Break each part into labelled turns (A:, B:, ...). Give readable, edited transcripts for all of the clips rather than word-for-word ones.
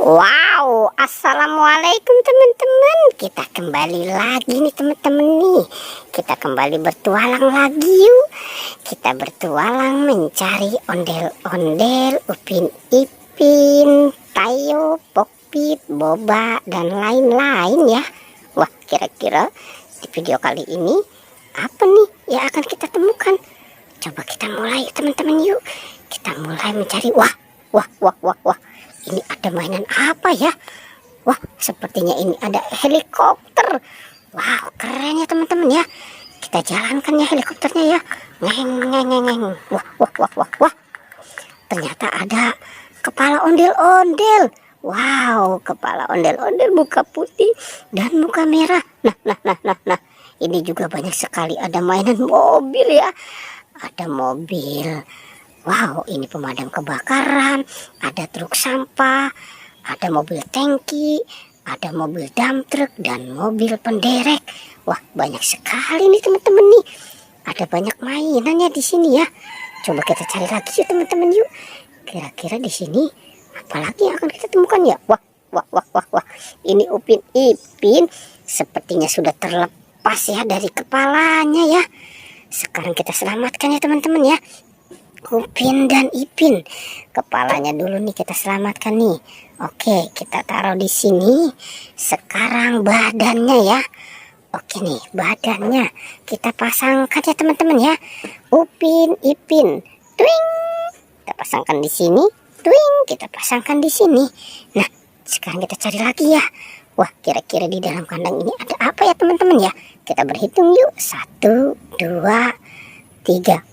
A: Wow, assalamualaikum teman-teman. Kita kembali lagi nih teman-teman nih. Kita kembali bertualang lagi yuk. Kita bertualang mencari ondel-ondel, upin ipin, tayo, pokpit, boba, dan lain-lain ya. Wah, kira-kira di video kali ini apa nih yang akan kita temukan? Coba kita mulai teman-teman yuk. Kita mulai mencari. Wah. Ini ada mainan apa ya? Wah, sepertinya ini ada helikopter. Wow, keren ya teman-teman ya. Kita jalankan ya helikopternya ya. Ngeng. Wah. Ternyata ada kepala ondel-ondel. Wow, kepala ondel-ondel muka putih dan muka merah. Nah. Ini juga banyak sekali ada mainan mobil ya. Ada mobil. Wow, ini pemadam kebakaran, ada truk sampah, ada mobil tangki, ada mobil dump truck, dan mobil penderek. Wah, banyak sekali nih teman-teman nih. Ada banyak mainannya di sini ya. Coba kita cari lagi yuk teman-teman yuk. Kira-kira di sini apalagi yang akan kita temukan ya? Wah. Ini Upin Ipin sepertinya sudah terlepas ya dari kepalanya ya. Sekarang kita selamatkan ya teman-teman ya. Upin dan Ipin, kepalanya dulu nih kita selamatkan nih. Oke, kita taruh di sini. Sekarang badannya ya. Oke nih, badannya kita pasangkan ya teman-teman ya. Upin Ipin, twing, kita pasangkan di sini. Twing, kita pasangkan di sini. Nah, sekarang kita cari lagi ya. Wah, kira-kira di dalam kandang ini ada apa ya teman-teman ya? Kita berhitung yuk. 1, 2, 3.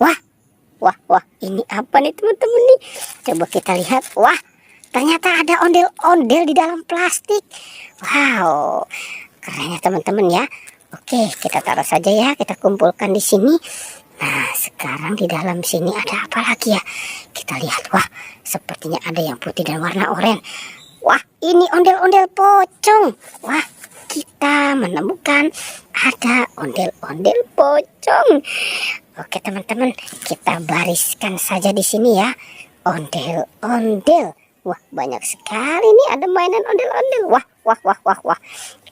A: Wah, ini apa nih teman-teman nih? Coba kita lihat. Wah, ternyata ada ondel-ondel di dalam plastik. Wow, keren ya teman-teman ya. Oke, kita taruh saja ya. Kita kumpulkan di sini. Nah, sekarang di dalam sini ada apa lagi ya? Kita lihat. Wah, sepertinya ada yang putih dan warna oranye. Wah, ini ondel-ondel pocong. Wah, kita menemukan ada ondel-ondel pocong. Oke teman-teman, kita bariskan saja di sini ya. Ondel-ondel. Wah, banyak sekali nih ada mainan ondel-ondel. Wah.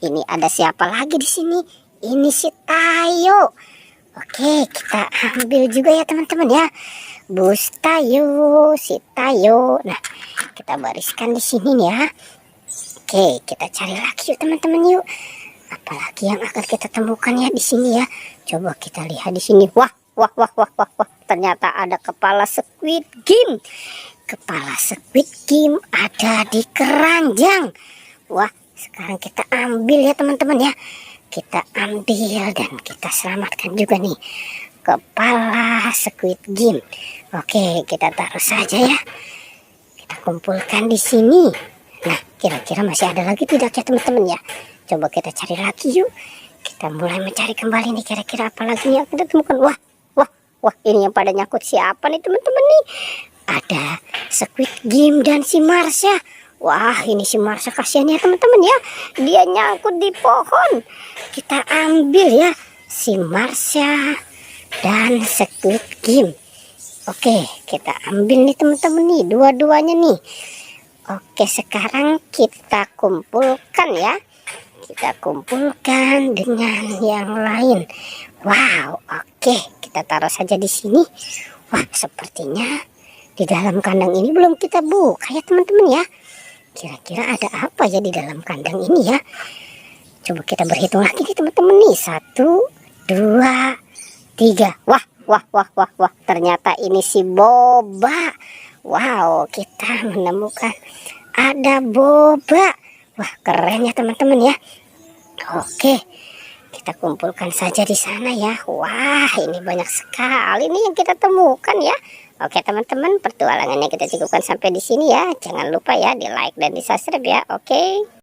A: Ini ada siapa lagi di sini? Ini si Tayo. Oke, kita ambil juga ya teman-teman ya. Bus Tayo, si Tayo. Nah, kita bariskan di sini nih ya. Oke, kita cari lagi yuk teman-teman yuk. Apalagi yang akan kita temukan ya di sini ya. Coba kita lihat di sini. Wah. Ternyata ada kepala Squid Game. Kepala Squid Game ada di keranjang. Wah, sekarang kita ambil ya teman-teman ya. Kita ambil dan kita selamatkan juga nih kepala Squid Game. Oke, kita taruh saja ya. Kita kumpulkan di sini. Nah, kira-kira masih ada lagi tidak ya teman-teman ya? Coba kita cari lagi yuk. Kita mulai mencari kembali nih, kira-kira apa lagi yang kita temukan. Wah, ini yang pada nyangkut siapa nih teman-teman nih? Ada Squid Game dan si Marsha. Wah, ini si Marsha kasihan ya teman-teman ya. Dia nyangkut di pohon. Kita ambil ya si Marsha dan Squid Game. Oke, kita ambil nih teman-teman nih, dua-duanya nih. Oke, sekarang kita kumpulkan ya. Kita kumpulkan dengan yang lain. Wow, oke, kita taruh saja di sini. Wah, sepertinya di dalam kandang ini belum kita buka ya teman-teman ya. Kira-kira ada apa ya di dalam kandang ini ya? Coba kita berhitung lagi nih teman-teman nih. 1, 2, 3. Wah. Ternyata ini si boba. Wow, kita menemukan ada boba. Wah, keren ya teman-teman ya. Oke, kita kumpulkan saja di sana ya. Wah, ini banyak sekali nih yang kita temukan ya. Oke teman-teman, pertualangannya kita cukupkan sampai di sini ya. Jangan lupa ya di like dan di subscribe ya. Oke.